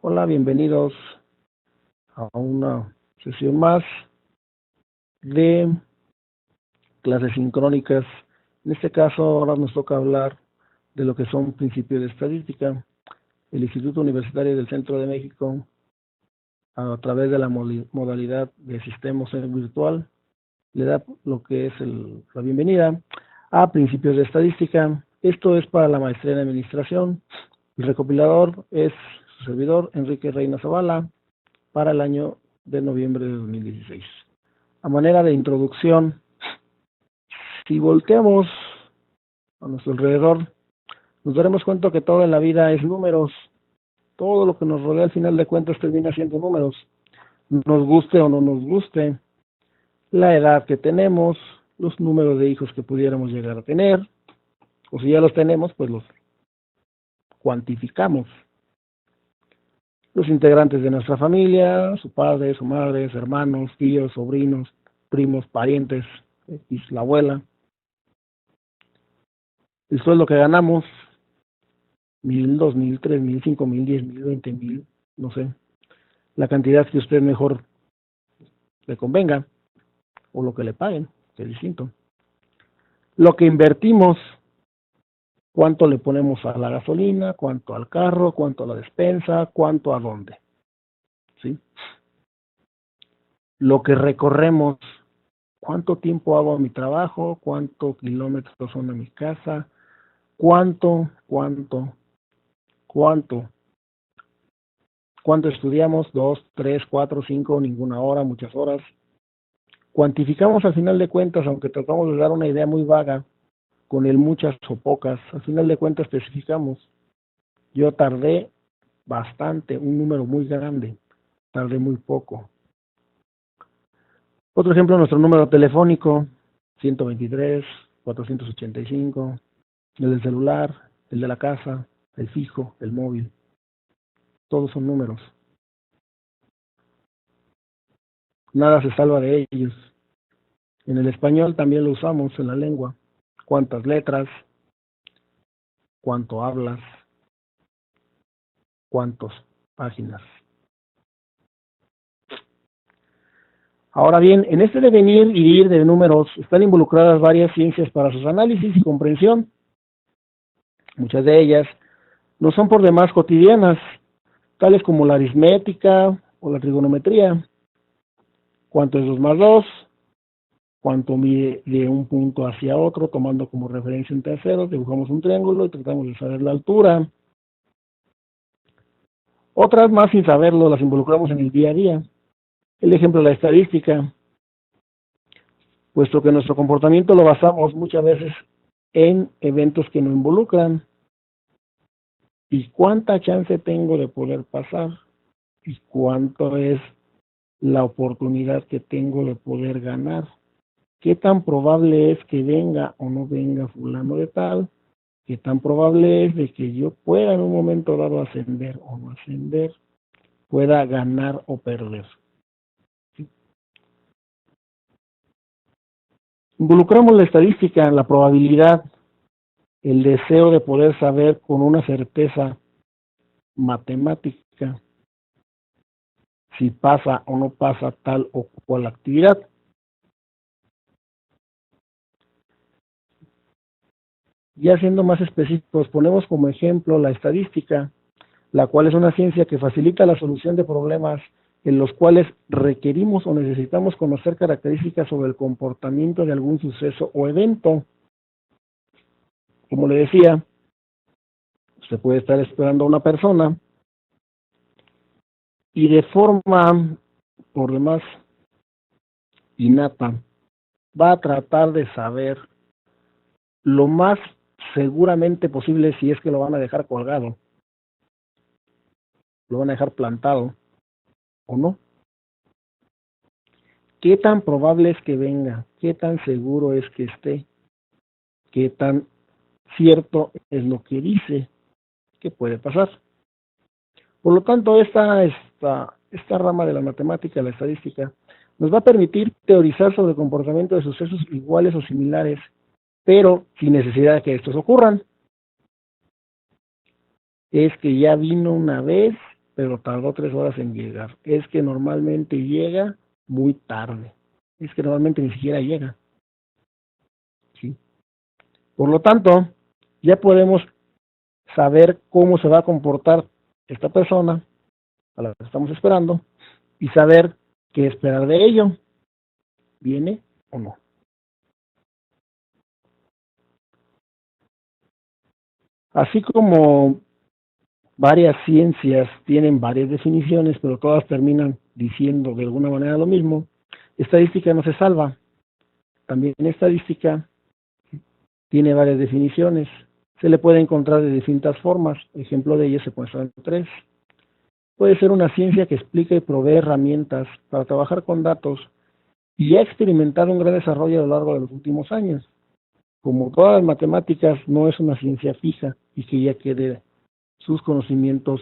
Hola, bienvenidos a una sesión más de clases sincrónicas. En este caso, ahora nos toca hablar de lo que son principios de estadística. El Instituto Universitario del Centro de México, a través de la modalidad de sistema virtual, le da lo que es la bienvenida a principios de estadística. Esto es para la maestría en administración. El recopilador es su servidor, Enrique Reina Zavala, para el año de noviembre de 2016. A manera de introducción, si volteamos a nuestro alrededor, nos daremos cuenta que todo en la vida es números. Todo lo que nos rodea al final de cuentas termina siendo números. Nos guste o no nos guste, la edad que tenemos, los números de hijos que pudiéramos llegar a tener, o si ya los tenemos, pues los cuantificamos. Los integrantes de nuestra familia, su padre, su madre, hermanos, tíos, sobrinos, primos, parientes, la abuela. El sueldo que ganamos, 1,000, 2,000, 3,000, 5,000, 10,000, 20,000, no sé. La cantidad que a usted mejor le convenga, o lo que le paguen, que es distinto. Lo que invertimos, cuánto le ponemos a la gasolina, cuánto al carro, cuánto a la despensa, cuánto a dónde. ¿Sí? Lo que recorremos, cuánto tiempo hago a mi trabajo, cuántos kilómetros son a mi casa, cuánto estudiamos, 2, 3, 4, 5, ninguna hora, muchas horas. Cuantificamos al final de cuentas, aunque tratamos de dar una idea muy vaga, con el muchas o pocas, al final de cuentas especificamos. Yo tardé bastante, un número muy grande, tardé muy poco. Otro ejemplo, nuestro número telefónico, 123, 485, el del celular, el de la casa, el fijo, el móvil. Todos son números. Nada se salva de ellos. En el español también lo usamos en la lengua. ¿Cuántas letras? ¿Cuánto hablas? ¿Cuántas páginas? Ahora bien, en este devenir y ir de números están involucradas varias ciencias para sus análisis y comprensión. Muchas de ellas no son por demás cotidianas, tales como la aritmética o la trigonometría. ¿Cuánto es 2 más 2? ¿Cuánto mide de un punto hacia otro, tomando como referencia un tercero? Dibujamos un triángulo y tratamos de saber la altura. Otras más, sin saberlo, las involucramos en el día a día. El ejemplo de la estadística, puesto que nuestro comportamiento lo basamos muchas veces en eventos que nos involucran. ¿Y cuánta chance tengo de poder pasar? ¿Y cuánto es la oportunidad que tengo de poder ganar? ¿Qué tan probable es que venga o no venga fulano de tal? ¿Qué tan probable es de que yo pueda en un momento dado ascender o no ascender? Pueda ganar o perder. ¿Sí? Involucramos la estadística, la probabilidad, el deseo de poder saber con una certeza matemática si pasa o no pasa tal o cual actividad. Ya siendo más específicos, ponemos como ejemplo la estadística, la cual es una ciencia que facilita la solución de problemas en los cuales requerimos o necesitamos conocer características sobre el comportamiento de algún suceso o evento. Como le decía, usted puede estar esperando a una persona y de forma, por demás, innata, va a tratar de saber lo más seguramente posible si es que lo van a dejar colgado, lo van a dejar plantado o no. ¿Qué tan probable es que venga? ¿Qué tan seguro es que esté? ¿Qué tan cierto es lo que dice que puede pasar? Por lo tanto, esta rama de la matemática, la estadística, nos va a permitir teorizar sobre el comportamiento de sucesos iguales o similares, pero sin necesidad de que estos ocurran. Es que ya vino una vez pero tardó 3 horas en llegar. Es que normalmente llega muy tarde. Es que normalmente ni siquiera llega. ¿Sí? Por lo tanto, ya podemos saber cómo se va a comportar esta persona a la que estamos esperando y saber qué esperar de ello. ¿Viene o no? Así como varias ciencias tienen varias definiciones, pero todas terminan diciendo de alguna manera lo mismo, estadística no se salva. También estadística tiene varias definiciones. Se le puede encontrar de distintas formas. Ejemplo de ellas se puede en 3. Puede ser una ciencia que explica y provee herramientas para trabajar con datos y ha experimentado un gran desarrollo a lo largo de los últimos años. Como todas las matemáticas, no es una ciencia fija y que ya quede sus conocimientos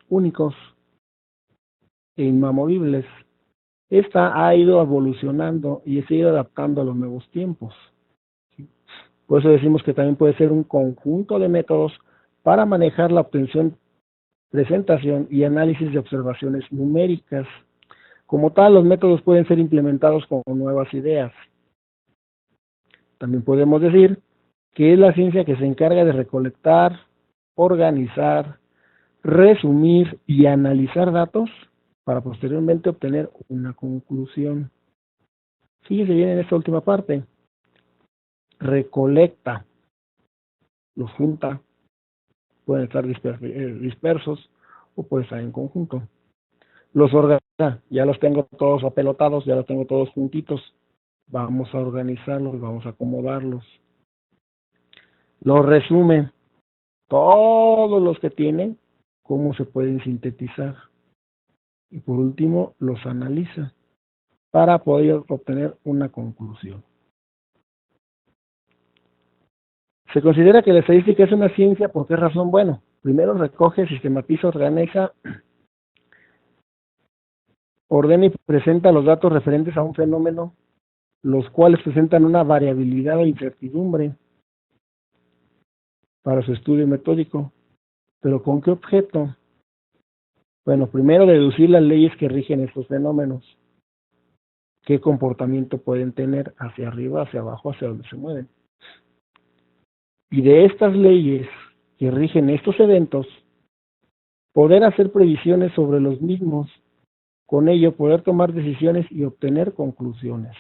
únicos e inamovibles. Esta ha ido evolucionando y se ha ido adaptando a los nuevos tiempos. Por eso decimos que también puede ser un conjunto de métodos para manejar la obtención, presentación y análisis de observaciones numéricas. Como tal, los métodos pueden ser implementados con nuevas ideas. También podemos decir que es la ciencia que se encarga de recolectar, organizar, resumir y analizar datos para posteriormente obtener una conclusión. Fíjese bien en esta última parte. Recolecta, los junta, pueden estar dispersos o pueden estar en conjunto. Los organiza, ya los tengo todos apelotados, ya los tengo todos juntitos. Vamos a organizarlos, vamos a acomodarlos. Los resume, todos los que tienen, cómo se pueden sintetizar. Y por último, los analiza para poder obtener una conclusión. Se considera que la estadística es una ciencia. ¿Por qué razón? Bueno, primero recoge, sistematiza, organiza, ordena y presenta los datos referentes a un fenómeno, los cuales presentan una variabilidad o incertidumbre para su estudio metódico. ¿Pero con qué objeto? Bueno, primero deducir las leyes que rigen estos fenómenos. ¿Qué comportamiento pueden tener hacia arriba, hacia abajo, hacia donde se mueven? Y de estas leyes que rigen estos eventos, poder hacer previsiones sobre los mismos, con ello poder tomar decisiones y obtener conclusiones.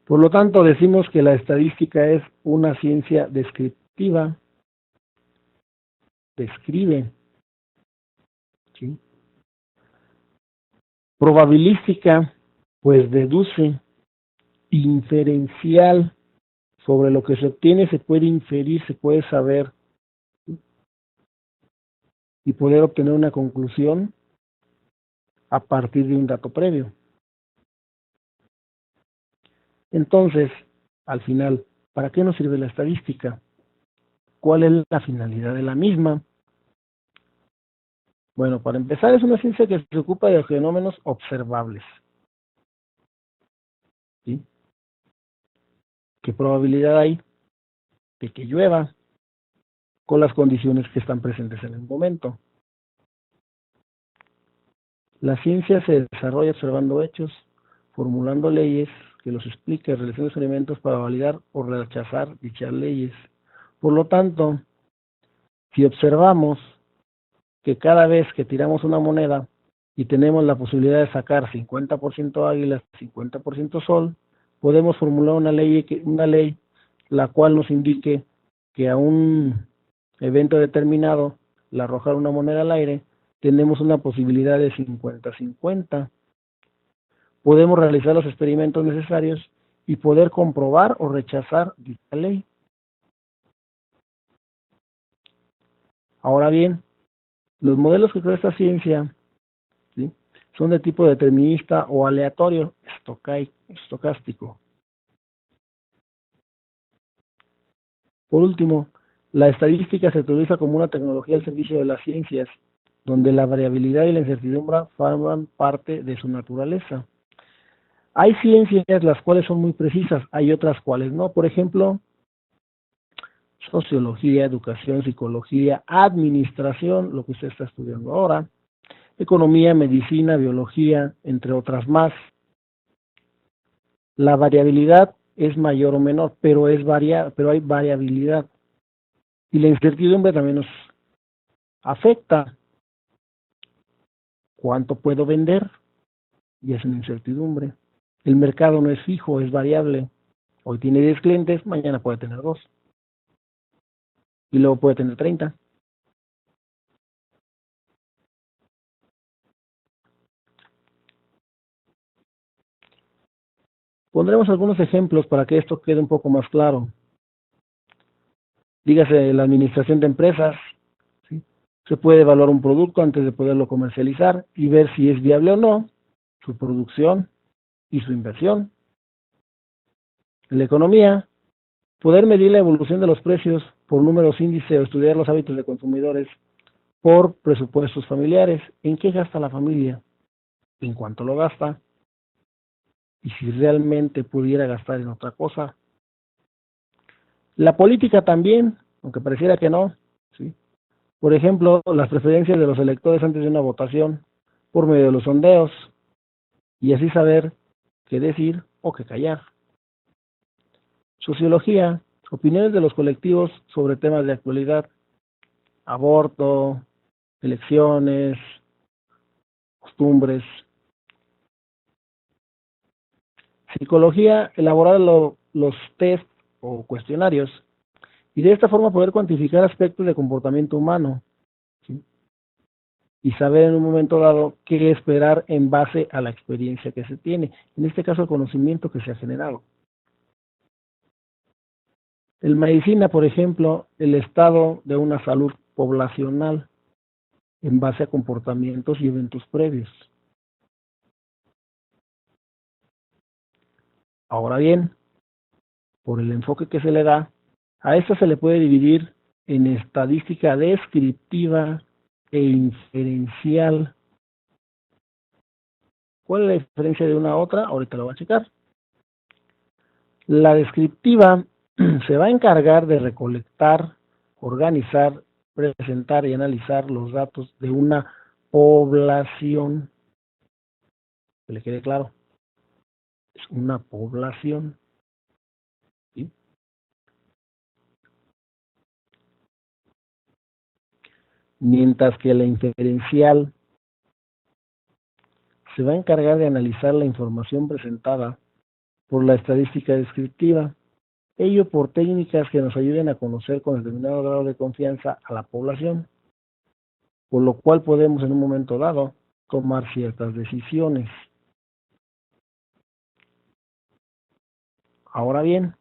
Por lo tanto, decimos que la estadística es una ciencia descriptiva, describe, ¿sí? Probabilística, pues deduce, inferencial, sobre lo que se obtiene se puede inferir, se puede saber y poder obtener una conclusión a partir de un dato previo. Entonces, al final, ¿para qué nos sirve la estadística? ¿Cuál es la finalidad de la misma? Bueno, para empezar, es una ciencia que se ocupa de fenómenos observables. ¿Sí? ¿Qué probabilidad hay de que llueva con las condiciones que están presentes en el momento? La ciencia se desarrolla observando hechos, formulando leyes que los explique, realizando experimentos para validar o rechazar dichas leyes. Por lo tanto, si observamos que cada vez que tiramos una moneda y tenemos la posibilidad de sacar 50% águilas, 50% sol, podemos formular una ley la cual nos indique que a un evento determinado, al arrojar una moneda al aire, tenemos una posibilidad de 50-50. Podemos realizar los experimentos necesarios y poder comprobar o rechazar dicha ley. Ahora bien, los modelos que crea esta ciencia, ¿sí?, son de tipo determinista o aleatorio, estocástico. Por último, la estadística se utiliza como una tecnología al servicio de las ciencias, donde la variabilidad y la incertidumbre forman parte de su naturaleza. Hay ciencias las cuales son muy precisas, hay otras cuales no. Por ejemplo, sociología, educación, psicología, administración, lo que usted está estudiando ahora, economía, medicina, biología, entre otras más. La variabilidad es mayor o menor, pero pero hay variabilidad. Y la incertidumbre también nos afecta. ¿Cuánto puedo vender? Y es una incertidumbre. El mercado no es fijo, es variable. Hoy tiene 10 clientes, mañana puede tener 2. Y luego puede tener 30. Pondremos algunos ejemplos para que esto quede un poco más claro. Dígase la administración de empresas. ¿Sí? Se puede evaluar un producto antes de poderlo comercializar y ver si es viable o no su producción y su inversión. En la economía, poder medir la evolución de los precios por números índice o estudiar los hábitos de consumidores por presupuestos familiares. ¿En qué gasta la familia? ¿En cuánto lo gasta? Y si realmente pudiera gastar en otra cosa. La política también, aunque pareciera que no, ¿sí? Por ejemplo, las preferencias de los electores antes de una votación por medio de los sondeos y así saber qué decir o qué callar. Sociología, opiniones de los colectivos sobre temas de actualidad, aborto, elecciones, costumbres. Psicología, elaborar los test o cuestionarios y de esta forma poder cuantificar aspectos de comportamiento humano, ¿sí? Y saber en un momento dado qué esperar en base a la experiencia que se tiene, en este caso el conocimiento que se ha generado. En medicina, por ejemplo, el estado de una salud poblacional en base a comportamientos y eventos previos. Ahora bien, por el enfoque que se le da, a esta se le puede dividir en estadística descriptiva e inferencial. ¿Cuál es la diferencia de una a otra? Ahorita lo voy a checar. La descriptiva se va a encargar de recolectar, organizar, presentar y analizar los datos de una población. Que le quede claro, es una población. ¿Sí? Mientras que la inferencial se va a encargar de analizar la información presentada por la estadística descriptiva, ello por técnicas que nos ayuden a conocer con determinado grado de confianza a la población, por lo cual podemos en un momento dado tomar ciertas decisiones. Ahora bien,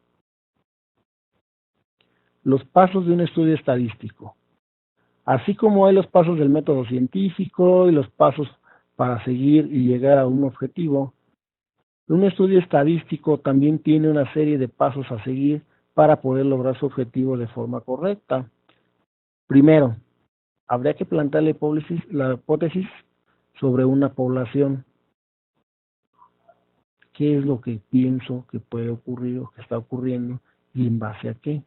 los pasos de un estudio estadístico, así como hay los pasos del método científico y los pasos para seguir y llegar a un objetivo, un estudio estadístico también tiene una serie de pasos a seguir para poder lograr su objetivo de forma correcta. Primero, habría que plantear la hipótesis sobre una población. ¿Qué es lo que pienso que puede ocurrir o que está ocurriendo y en base a qué?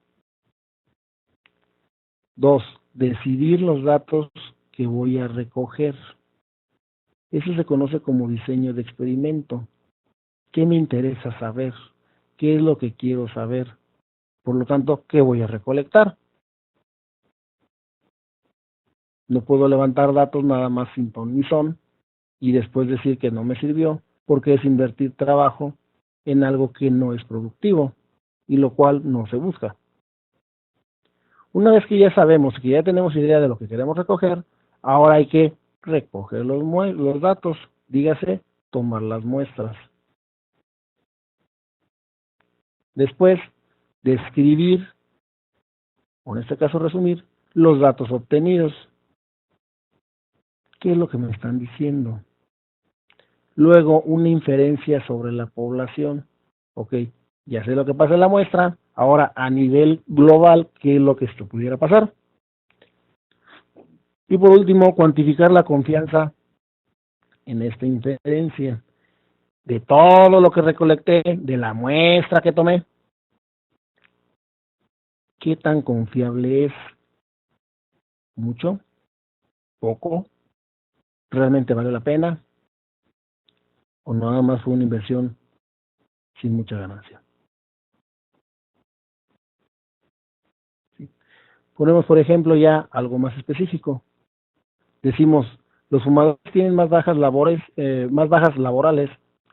Dos, decidir los datos que voy a recoger. Eso se conoce como diseño de experimento. ¿Qué me interesa saber? ¿Qué es lo que quiero saber? Por lo tanto, ¿qué voy a recolectar? No puedo levantar datos nada más sin ton ni son y después decir que no me sirvió, porque es invertir trabajo en algo que no es productivo y lo cual no se busca. Una vez que ya sabemos, que ya tenemos idea de lo que queremos recoger, ahora hay que recoger los datos, dígase, tomar las muestras. Después, describir, o en este caso resumir, los datos obtenidos. ¿Qué es lo que me están diciendo? Luego, una inferencia sobre la población. Ok, ya sé lo que pasa en la muestra, ahora a nivel global, ¿qué es lo que esto pudiera pasar? Y por último, cuantificar la confianza en esta inferencia. De todo lo que recolecté, de la muestra que tomé, ¿Qué tan confiable es? ¿Mucho? ¿Poco? ¿Realmente vale la pena? ¿O nada más fue una inversión sin mucha ganancia? ¿Sí? Ponemos, por ejemplo, ya algo más específico. Decimos, los fumadores tienen más bajas laborales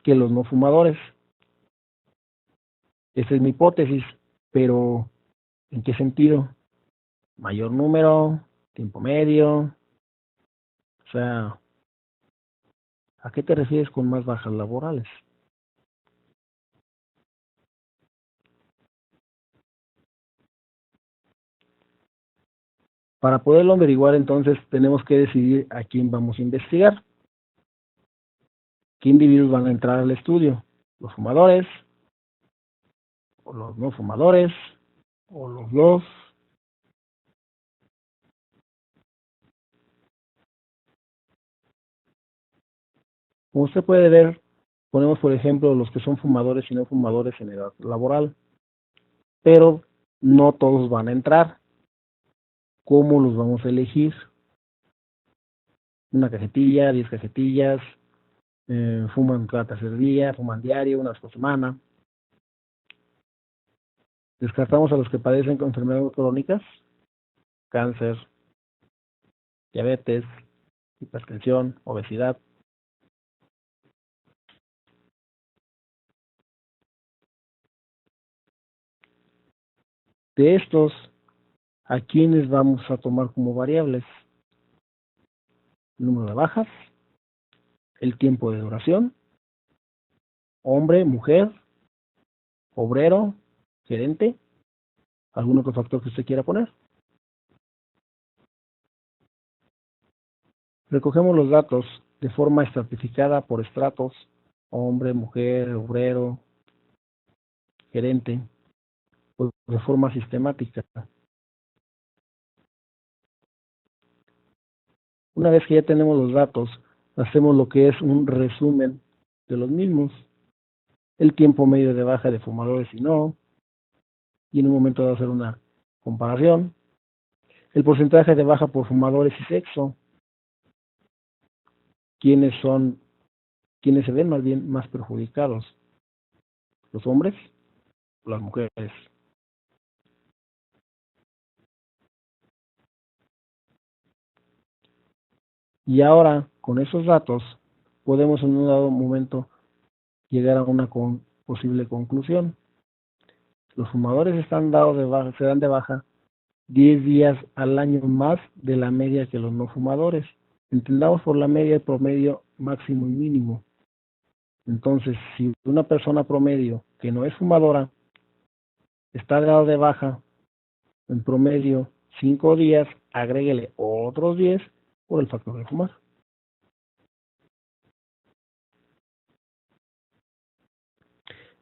que los no fumadores. Esa es mi hipótesis, pero ¿en qué sentido? ¿Mayor número? ¿Tiempo medio? O sea, ¿a qué te refieres con más bajas laborales? Para poderlo averiguar, entonces, tenemos que decidir a quién vamos a investigar. ¿Qué individuos van a entrar al estudio? ¿Los fumadores? ¿O los no fumadores? ¿O los dos? Como usted puede ver, ponemos, por ejemplo, los que son fumadores y no fumadores en edad laboral, pero no todos van a entrar. ¿Cómo los vamos a elegir? Una cajetilla, 10 cajetillas, fuman cada tercer día, fuman diario, una vez por semana. Descartamos a los que padecen con enfermedades crónicas, cáncer, diabetes, hipertensión, obesidad. De estos, ¿a quiénes vamos a tomar como variables? El número de bajas, el tiempo de duración, hombre, mujer, obrero, gerente, algún otro factor que usted quiera poner. Recogemos los datos de forma estratificada por estratos, hombre, mujer, obrero, gerente, pues de forma sistemática. Una vez que ya tenemos los datos, hacemos lo que es un resumen de los mismos, el tiempo medio de baja de fumadores y no, y en un momento de hacer una comparación, el porcentaje de baja por fumadores y sexo, quiénes son, quiénes se ven más bien más perjudicados, los hombres o las mujeres. Y ahora, con esos datos, podemos en un dado momento llegar a una posible conclusión. Los fumadores se dan de baja 10 días al año más de la media que los no fumadores. Entendamos por la media el promedio máximo y mínimo. Entonces, si una persona promedio que no es fumadora está dado de baja en promedio 5 días, agréguele otros 10 por el factor de fumar.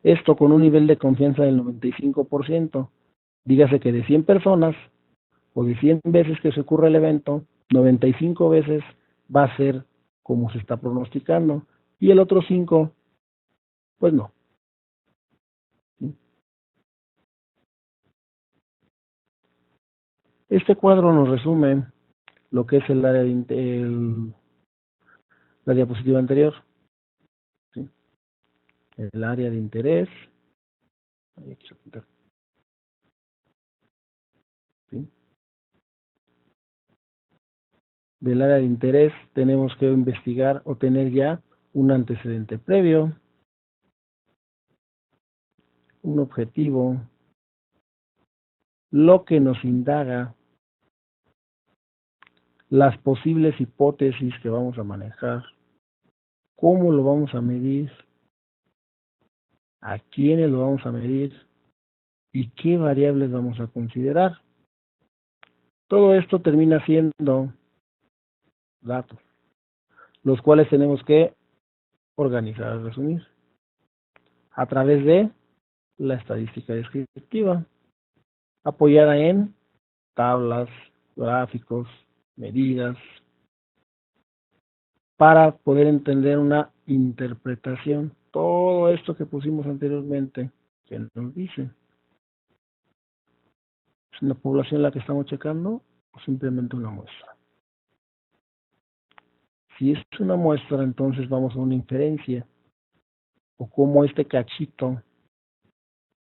Esto con un nivel de confianza del 95%. Dígase que de 100 personas o de 100 veces que se ocurre el evento, 95 veces va a ser como se está pronosticando y el otro 5, pues no. Este cuadro nos resume lo que es el área la diapositiva anterior, ¿sí? El área de interés, ¿sí? Del área de interés tenemos que investigar o tener ya un antecedente previo, un objetivo, lo que nos indaga, las posibles hipótesis que vamos a manejar, cómo lo vamos a medir, a quiénes lo vamos a medir y qué variables vamos a considerar. Todo esto termina siendo datos, los cuales tenemos que organizar, resumir, a través de la estadística descriptiva, apoyada en tablas, gráficos, medidas, para poder entender una interpretación. Todo esto que pusimos anteriormente, que nos dice. ¿Es una población la que estamos checando o simplemente una muestra? Si es una muestra, entonces vamos a una inferencia, o cómo este cachito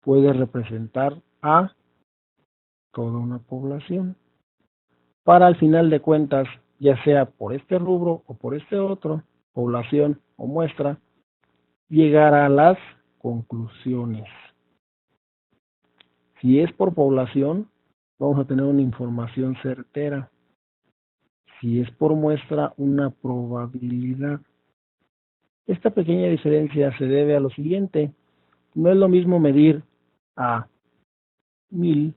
puede representar a toda una población, para al final de cuentas, ya sea por este rubro o por este otro, población o muestra, llegar a las conclusiones. Si es por población, vamos a tener una información certera. Si es por muestra, una probabilidad. Esta pequeña diferencia se debe a lo siguiente. No es lo mismo medir a 1000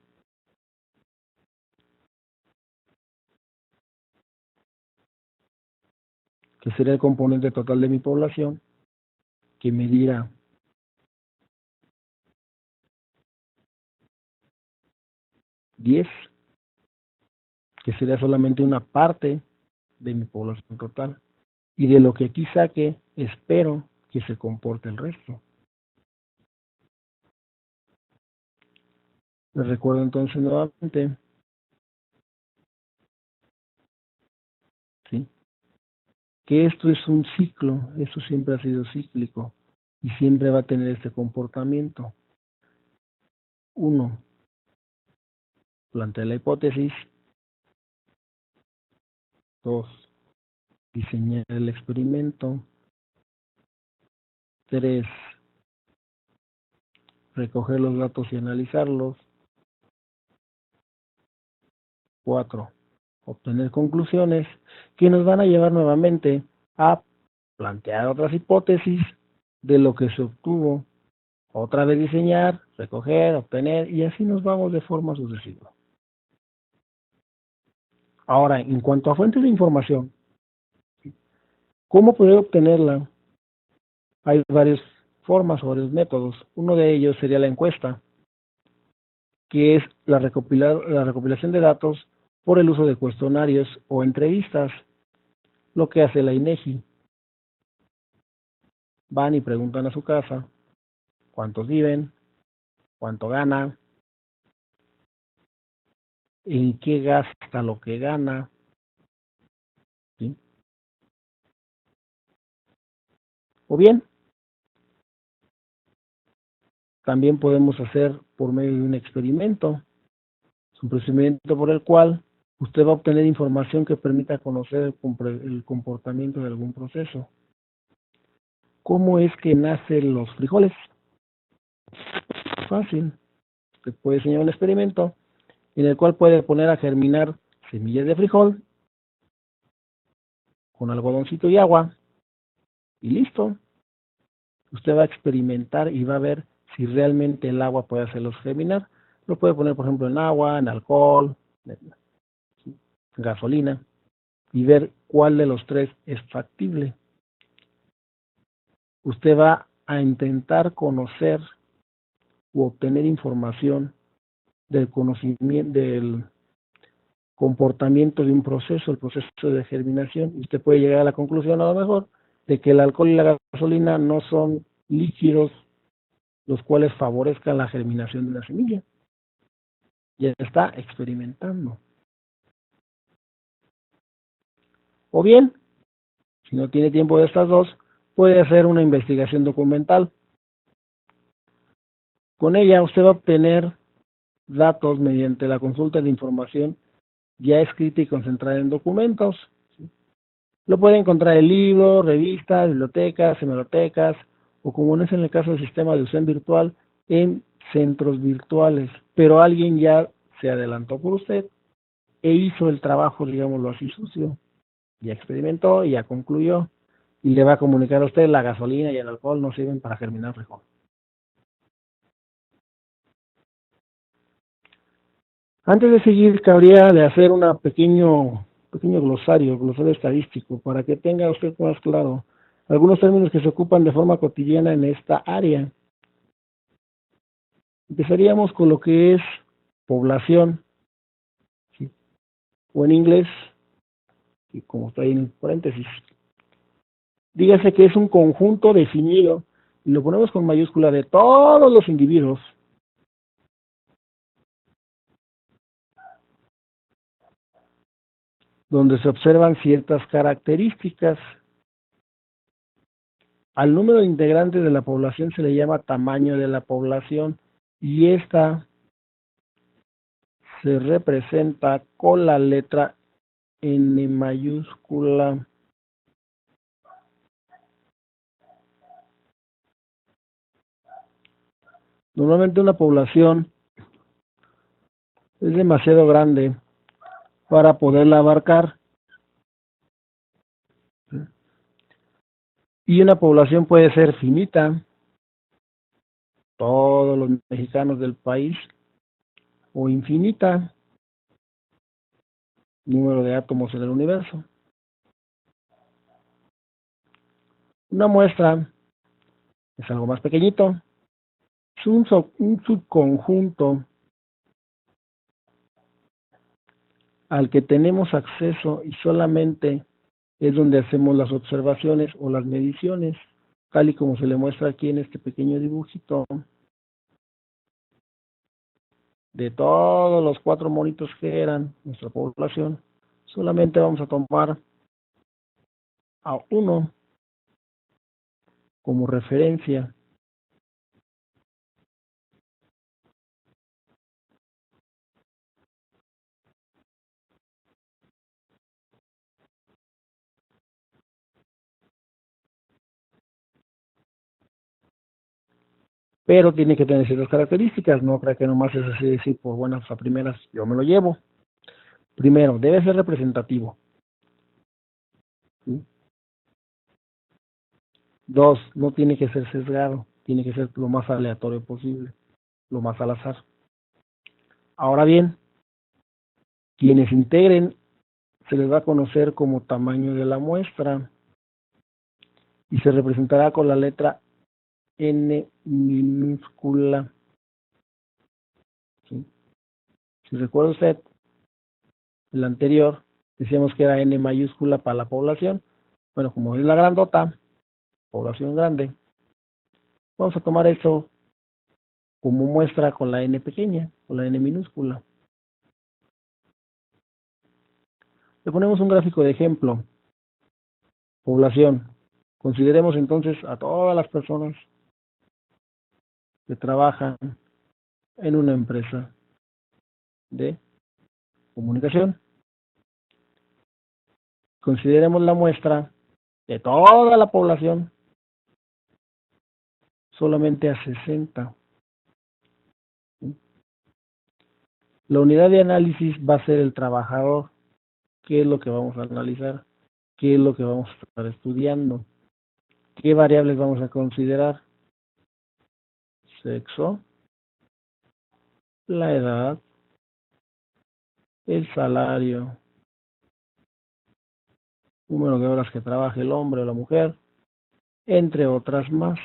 que sería el componente total de mi población, que medir a 10, que sería solamente una parte de mi población total. Y de lo que aquí saque, espero que se comporte el resto. Les recuerdo entonces nuevamente, ¿sí?, que esto es un ciclo, esto siempre ha sido cíclico y siempre va a tener este comportamiento. 1. Plantea la hipótesis. 2. Diseñar el experimento. 3. Recoger los datos y analizarlos. 4. Obtener conclusiones que nos van a llevar nuevamente a plantear otras hipótesis de lo que se obtuvo, otra vez diseñar, recoger, obtener, y así nos vamos de forma sucesiva. Ahora, en cuanto a fuentes de información, ¿cómo poder obtenerla? Hay varias formas o varios métodos. Uno de ellos sería la encuesta, que es la recopilación de datos por el uso de cuestionarios o entrevistas, lo que hace la INEGI. Van y preguntan a su casa cuántos viven, cuánto gana, en qué gasta lo que gana, ¿sí? O bien, también podemos hacer por medio de un experimento. Es un procedimiento por el cual usted va a obtener información que permita conocer el comportamiento de algún proceso. ¿Cómo es que nacen los frijoles? Fácil. Usted puede diseñar un experimento en el cual puede poner a germinar semillas de frijol con algodoncito y agua y listo. Usted va a experimentar y va a ver si realmente el agua puede hacerlos germinar. Lo puede poner, por ejemplo, en agua, en alcohol, en gasolina, y ver cuál de los tres es factible. Usted va a intentar conocer u obtener información del conocimiento, del comportamiento de un proceso, el proceso de germinación, y usted puede llegar a la conclusión, a lo mejor, de que el alcohol y la gasolina no son líquidos los cuales favorezcan la germinación de una semilla. Ya está experimentando. O bien, si no tiene tiempo de estas dos, puede hacer una investigación documental. Con ella usted va a obtener datos mediante la consulta de información ya escrita y concentrada en documentos. Lo puede encontrar en libros, revistas, bibliotecas, hemerotecas, o como no es en el caso del sistema de USEN virtual, en centros virtuales. Pero alguien ya se adelantó por usted e hizo el trabajo, digámoslo así, sucio. Ya experimentó y ya concluyó. Y le va a comunicar a usted la gasolina y el alcohol no sirven para germinar frijol. Antes de seguir, cabría de hacer un pequeño glosario estadístico, para que tenga usted más claro algunos términos que se ocupan de forma cotidiana en esta área. Empezaríamos con lo que es población, ¿sí?, o en inglés, y como está ahí en paréntesis. Dígase que es un conjunto definido, y lo ponemos con mayúscula, de todos los individuos donde se observan ciertas características. Al número de integrantes de la población se le llama tamaño de la población y esta se representa con la letra N mayúscula. Normalmente una población es demasiado grande para poderla abarcar. Y una población puede ser finita, todos los mexicanos del país, o infinita, número de átomos en el universo. Una muestra es algo más pequeñito, es un subconjunto al que tenemos acceso y solamente es donde hacemos las observaciones o las mediciones, tal y como se le muestra aquí en este pequeño dibujito. De todos los 4 monitos que eran nuestra población, solamente vamos a tomar a uno como referencia. Pero tiene que tener ciertas características, no creo que nomás es así decir por buenas a primeras, yo me lo llevo. Primero, debe ser representativo. ¿Sí? 2, no tiene que ser sesgado, tiene que ser lo más aleatorio posible, lo más al azar. Ahora bien, quienes integren se les va a conocer como tamaño de la muestra y se representará con la letra N minúscula. ¿Sí? Si recuerda usted, el anterior decíamos que era N mayúscula para la población. Bueno, como es la grandota, población grande, vamos a tomar esto como muestra con la N pequeña, con la N minúscula. Le ponemos un gráfico de ejemplo. Población. Consideremos entonces a todas las personas que trabajan en una empresa de comunicación. Consideremos la muestra de toda la población solamente a 60. La unidad de análisis va a ser el trabajador. ¿Qué es lo que vamos a analizar? ¿Qué es lo que vamos a estar estudiando? ¿Qué variables vamos a considerar? Sexo, la edad, el salario, número de horas que trabaje el hombre o la mujer, entre otras más.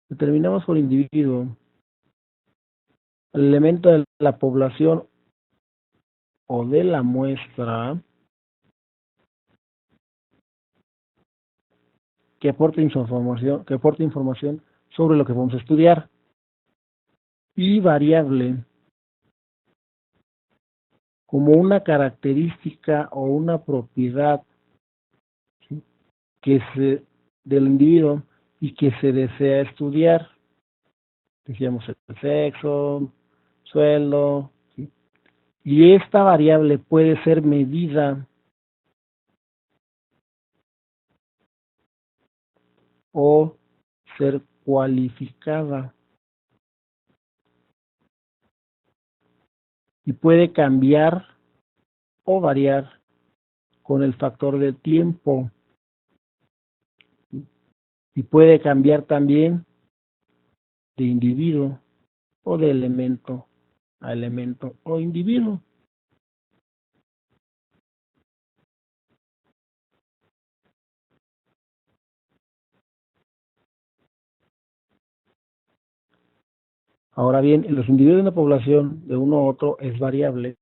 Determinamos por individuo el elemento de la población o de la muestra que aporta información sobre lo que vamos a estudiar, y variable como una característica o una propiedad, ¿sí?, del individuo y que se desea estudiar. Decíamos el sexo, sueldo, ¿sí? Y esta variable puede ser medida o ser cualificada y puede cambiar o variar con el factor de tiempo, ¿sí? Y puede cambiar también de individuo o de elemento a elemento o individuo. Ahora bien, en los individuos de una población de uno a otro es variable.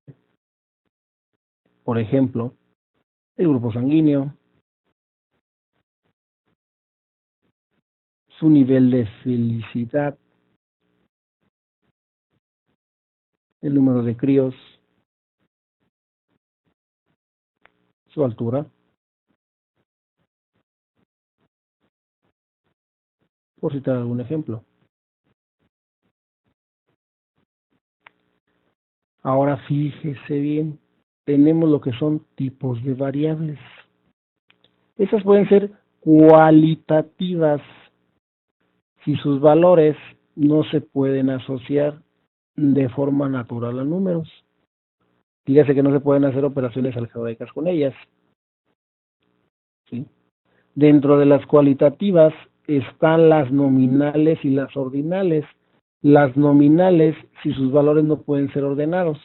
Por ejemplo, el grupo sanguíneo, su nivel de felicidad, el número de críos, su altura, por citar algún ejemplo. Ahora fíjese bien, tenemos lo que son tipos de variables. Estas pueden ser cualitativas si sus valores no se pueden asociar de forma natural a números. Dígase que no se pueden hacer operaciones algebraicas con ellas. ¿Sí? Dentro de las cualitativas están las nominales y las ordinales. Las nominales, si sus valores no pueden ser ordenados.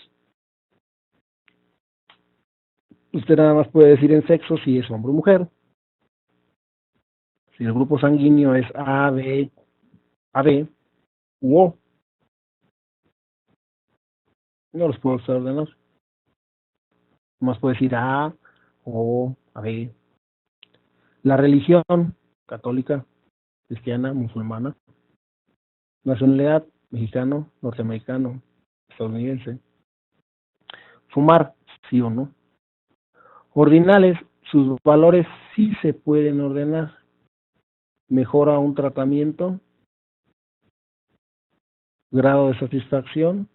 Usted nada más puede decir en sexo si es hombre o mujer. Si el grupo sanguíneo es AB u O, no los puedo usted ordenar. Más puede decir A, O, AB. La religión, católica, cristiana, musulmana. Nacionalidad, mexicano, norteamericano, estadounidense. Fumar, sí o no. Ordinales, sus valores sí se pueden ordenar. Mejora un tratamiento, grado de satisfacción,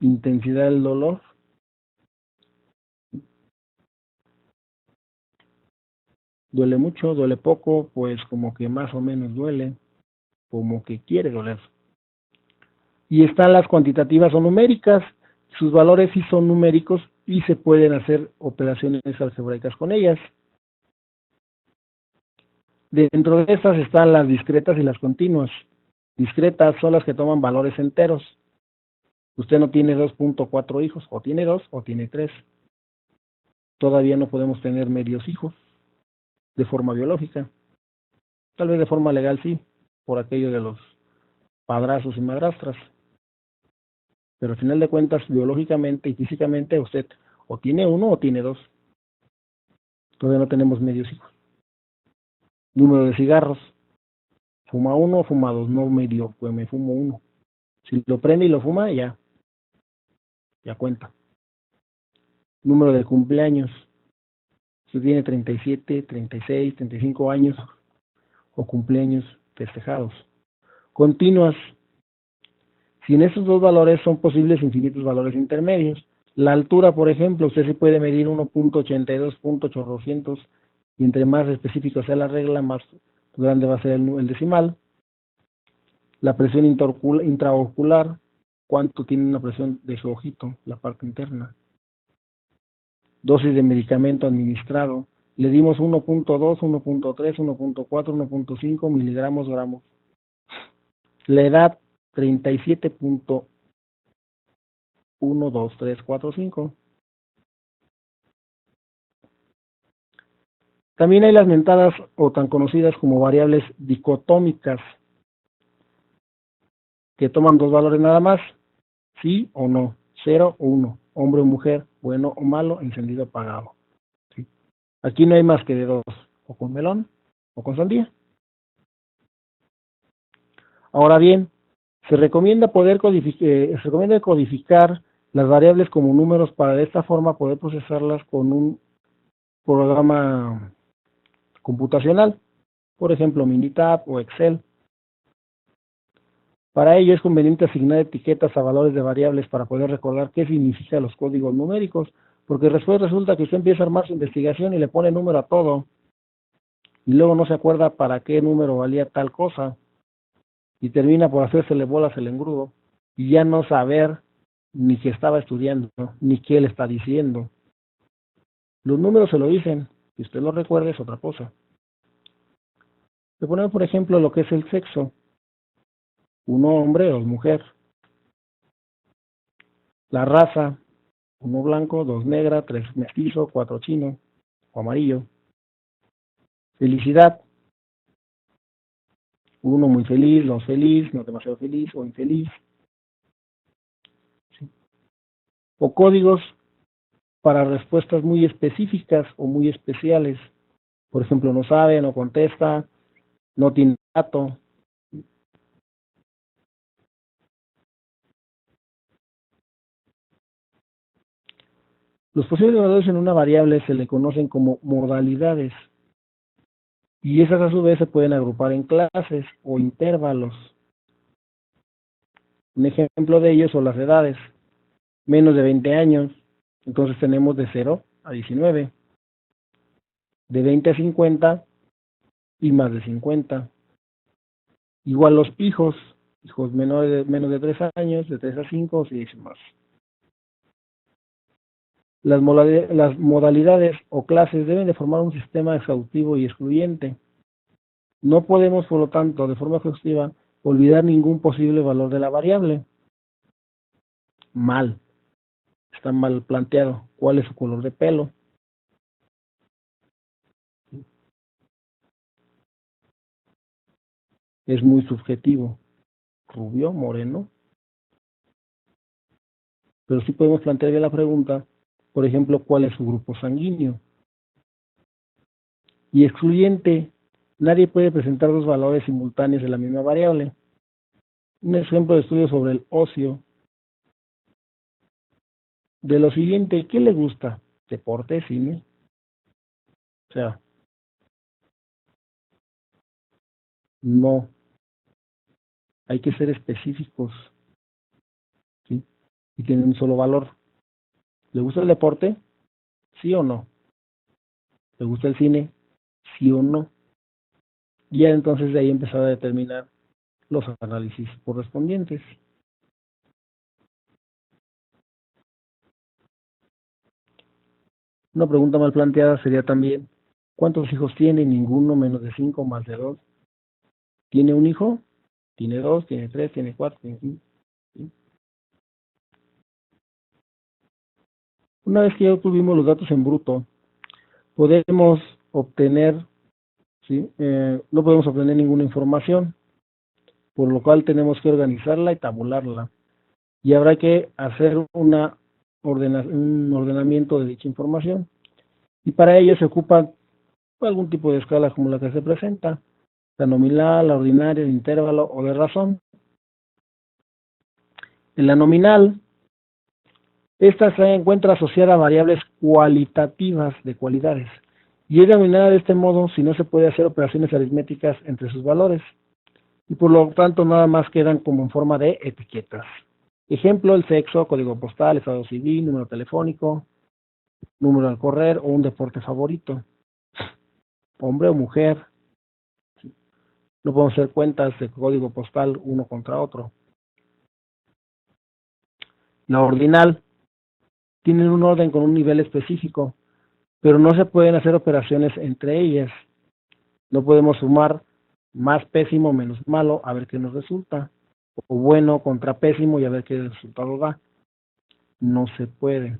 intensidad del dolor. Duele mucho, duele poco, pues como que más o menos duele, como que quiere doler. Y están las cuantitativas o numéricas, sus valores sí son numéricos y se pueden hacer operaciones algebraicas con ellas. Dentro de estas están las discretas y las continuas. Discretas son las que toman valores enteros. Usted no tiene 2.4 hijos, o tiene 2 o tiene 3. Todavía no podemos tener medios hijos de forma biológica. Tal vez de forma legal sí, por aquello de los padrazos y madrastras. Pero al final de cuentas, biológicamente y físicamente, usted o tiene 1 o tiene 2. Todavía no tenemos medios hijos. Número de cigarros. Fuma 1 o fuma 2, no medio, pues me fumo 1. Si lo prende y lo fuma, ya cuenta. Número de cumpleaños. Si tiene 37, 36, 35 años o cumpleaños festejados. Continuas. Si en estos dos valores son posibles infinitos valores intermedios. La altura, por ejemplo, usted se puede medir 1.82.800 y entre más específico sea la regla, más grande va a ser el decimal. La presión intraocular, cuánto tiene una presión de su ojito, la parte interna. Dosis de medicamento administrado. Le dimos 1.2, 1.3, 1.4, 1.5 miligramos gramos. La edad, 37.1, 2, 3, 4, 5. También hay las mentadas o tan conocidas como variables dicotómicas, que toman dos valores nada más, sí o no, 0 o 1, hombre o mujer, bueno o malo, encendido o apagado. ¿Sí? Aquí no hay más que de dos, o con melón o con sandía. Ahora bien, se recomienda codificar las variables como números para de esta forma poder procesarlas con un programa computacional, por ejemplo Minitab o Excel. Para ello es conveniente asignar etiquetas a valores de variables para poder recordar qué significan los códigos numéricos, porque después resulta que usted empieza a armar su investigación y le pone número a todo, y luego no se acuerda para qué número valía tal cosa, y termina por hacérsele bolas el engrudo, y ya no saber ni qué estaba estudiando, ni qué le está diciendo. Los números se lo dicen, si usted lo recuerda es otra cosa. Le ponemos por ejemplo lo que es el sexo, uno hombre o mujer. La raza, 1 blanco, 2 negra, 3 mestizo, 4 chino o amarillo. Felicidad, 1 muy feliz, 2 feliz, no demasiado feliz o infeliz. ¿Sí? O códigos para respuestas muy específicas o muy especiales. Por ejemplo, no sabe, no contesta, no tiene dato. Los posibles valores en una variable se le conocen como modalidades, y esas a su vez se pueden agrupar en clases o intervalos. Un ejemplo de ellos son las edades. Menos de 20 años, entonces tenemos de 0 a 19. De 20 a 50 y más de 50. Igual los hijos menos de 3 años, de 3 a 5 y más. Las modalidades o clases deben de formar un sistema exhaustivo y excluyente. No podemos, por lo tanto, de forma exhaustiva, olvidar ningún posible valor de la variable. Mal. Está mal planteado. ¿Cuál es su color de pelo? Es muy subjetivo. Rubio, moreno. Pero sí podemos plantear bien la pregunta, por ejemplo, ¿cuál es su grupo sanguíneo? Y excluyente. Nadie puede presentar dos valores simultáneos de la misma variable. Un ejemplo de estudio sobre el ocio. De lo siguiente, ¿qué le gusta? Deporte, cine. O sea, no. Hay que ser específicos, ¿sí? Y tienen un solo valor. ¿Le gusta el deporte? ¿Sí o no? ¿Le gusta el cine? ¿Sí o no? Y ya entonces de ahí empezar a determinar los análisis correspondientes. Una pregunta mal planteada sería también, ¿cuántos hijos tiene? Ninguno, menos de 5, más de 2. ¿Tiene un hijo? ¿Tiene 2? ¿Tiene 3? ¿Tiene 4? ¿Tiene 5? ¿Sí? Una vez que ya obtuvimos los datos en bruto, podemos obtener, ¿sí? No podemos obtener ninguna información, por lo cual tenemos que organizarla y tabularla. Y habrá que hacer un ordenamiento de dicha información. Y para ello se ocupa algún tipo de escala como la que se presenta, la nominal, la ordinaria, el intervalo o de razón. En la nominal, esta se encuentra asociada a variables cualitativas de cualidades y es denominada de este modo si no se puede hacer operaciones aritméticas entre sus valores y por lo tanto nada más quedan como en forma de etiquetas. Ejemplo, el sexo, código postal, estado civil, número telefónico, número al correr o un deporte favorito, hombre o mujer. No podemos hacer cuentas de código postal uno contra otro. La ordinal tienen un orden con un nivel específico, pero no se pueden hacer operaciones entre ellas. No podemos sumar más pésimo menos malo a ver qué nos resulta, o bueno contra pésimo y a ver qué resultado da. No se puede.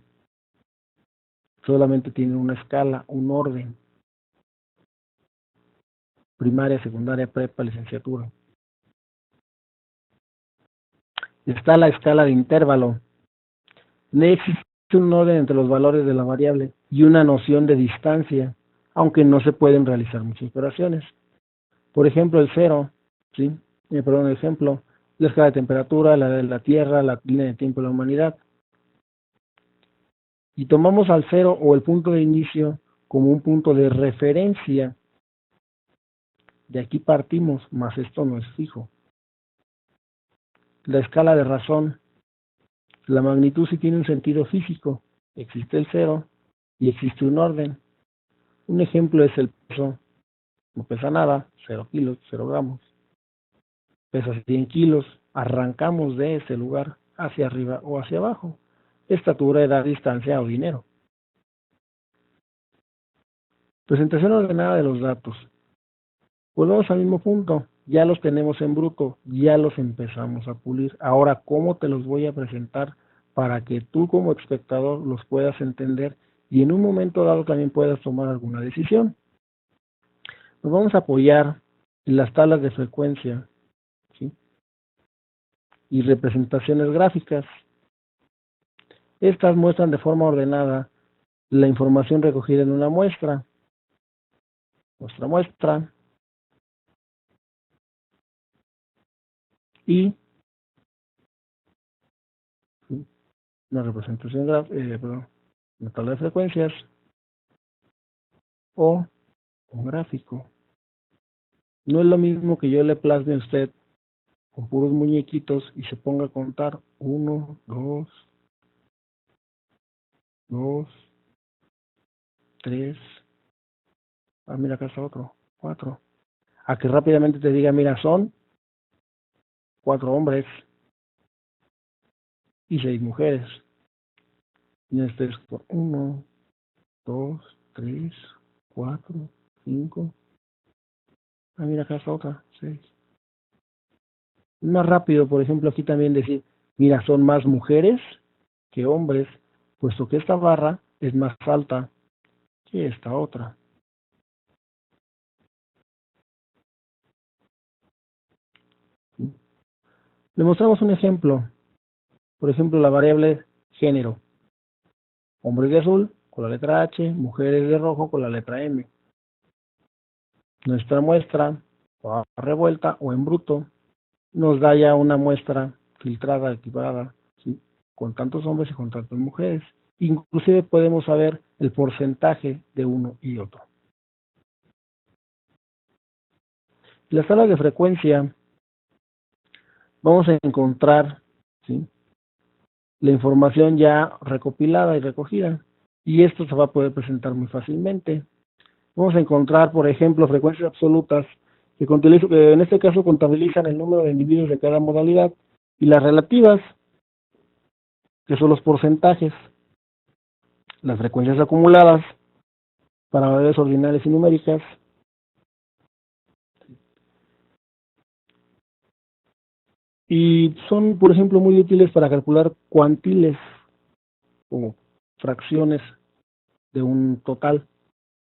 Solamente tienen una escala, un orden. Primaria, secundaria, prepa, licenciatura. Está la escala de intervalo. No existe un orden entre los valores de la variable y una noción de distancia, aunque no se pueden realizar muchas operaciones. Por ejemplo, el cero, ¿sí? Perdón, el ejemplo, la escala de temperatura, la de la Tierra, la línea de tiempo de la humanidad. Y tomamos al cero o el punto de inicio como un punto de referencia. De aquí partimos, más esto no es fijo. La escala de razón. La magnitud sí tiene un sentido físico. Existe el cero y existe un orden. Un ejemplo es el peso. No pesa nada, 0 kilos, 0 gramos. Pesa 100 kilos. Arrancamos de ese lugar hacia arriba o hacia abajo. Estatura, edad, distancia o dinero. Presentación ordenada de los datos. Volvemos al mismo punto. Ya los tenemos en bruto, ya los empezamos a pulir. Ahora, ¿cómo te los voy a presentar para que tú como espectador los puedas entender y en un momento dado también puedas tomar alguna decisión? Nos vamos a apoyar en las tablas de frecuencia, ¿sí? Y representaciones gráficas. Estas muestran de forma ordenada la información recogida en una muestra. Nuestra muestra y ¿sí? Una representación gráfica, una tabla de frecuencias o un gráfico. No es lo mismo que yo le plasme a usted con puros muñequitos y se ponga a contar 1, 2, 2, 3, mira acá está otro, 4. A que rápidamente te diga, mira, son 4 hombres y 6 mujeres. Y este es 1, 2, 3, 4, 5. Mira acá está otra, 6. Más rápido, por ejemplo, aquí también decir, mira, son más mujeres que hombres, puesto que esta barra es más alta que esta otra. Le mostramos un ejemplo. Por ejemplo, la variable género. Hombres de azul con la letra H, mujeres de rojo con la letra M. Nuestra muestra, o revuelta o en bruto, nos da ya una muestra filtrada, equiparada, ¿sí? Con tantos hombres y con tantas mujeres. Inclusive podemos saber el porcentaje de uno y otro. En la sala de frecuencia vamos a encontrar, ¿sí?, la información ya recopilada y recogida, y esto se va a poder presentar muy fácilmente. Vamos a encontrar, por ejemplo, frecuencias absolutas que en este caso contabilizan el número de individuos de cada modalidad, y las relativas, que son los porcentajes. Las frecuencias acumuladas para variables ordinales y numéricas. Y son, por ejemplo, muy útiles para calcular cuantiles o fracciones de un total.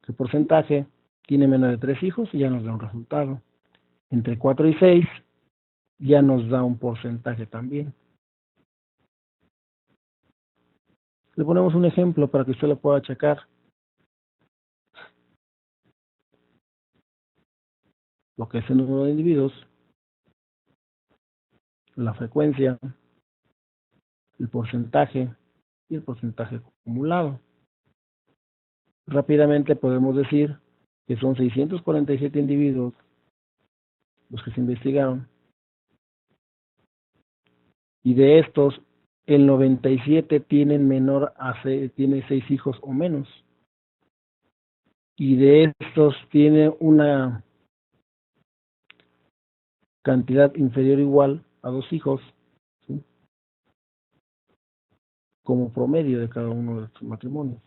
¿Qué porcentaje tiene menos de 3 hijos? Y ya nos da un resultado. Entre 4 y 6 ya nos da un porcentaje también. Le ponemos un ejemplo para que usted lo pueda checar. Lo que es el número de individuos, la frecuencia, el porcentaje y el porcentaje acumulado. Rápidamente podemos decir que son 647 individuos los que se investigaron, y de estos el 97 tienen tiene 6 hijos o menos, y de estos tiene una cantidad inferior o igual a 2 hijos, ¿sí?, como promedio de cada uno de sus matrimonios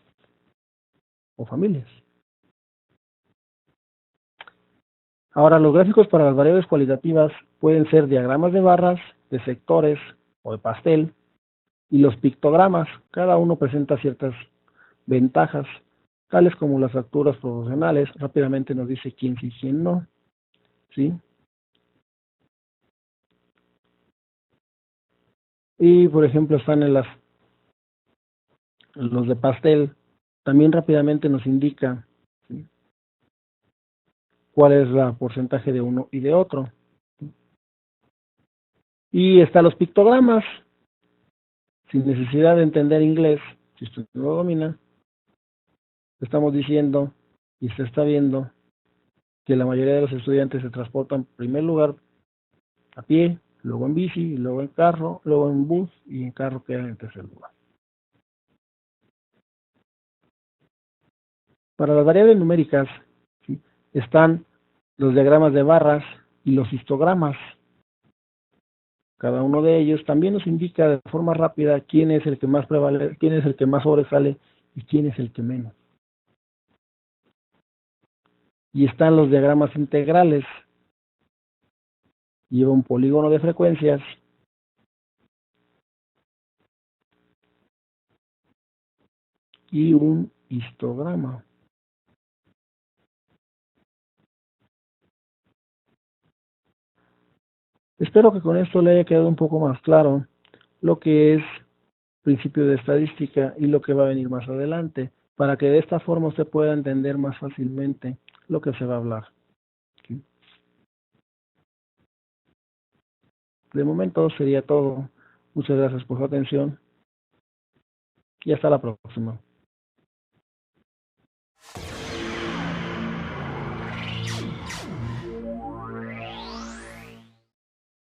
o familias. Ahora, los gráficos para las variables cualitativas pueden ser diagramas de barras, de sectores o de pastel, y los pictogramas, cada uno presenta ciertas ventajas, tales como las facturas proporcionales. Rápidamente nos dice quién sí y quién no, ¿sí? Y por ejemplo están los de pastel, también rápidamente nos indica, ¿sí?, cuál es el porcentaje de uno y de otro. Y están los pictogramas, sin necesidad de entender inglés, si usted no lo domina, estamos diciendo y se está viendo que la mayoría de los estudiantes se transportan en primer lugar a pie, luego en bici, luego en carro, luego en bus, y en carro quedan en tercer lugar. Para las variables numéricas, ¿sí?, están los diagramas de barras y los histogramas. Cada uno de ellos también nos indica de forma rápida quién es el que más prevalece, quién es el que más sobresale y quién es el que menos. Y están los diagramas integrales. Lleva un polígono de frecuencias y un histograma. Espero que con esto le haya quedado un poco más claro lo que es principio de estadística y lo que va a venir más adelante, para que de esta forma usted pueda entender más fácilmente lo que se va a hablar. ¿Sí? De momento sería todo. Muchas gracias por su atención y hasta la próxima.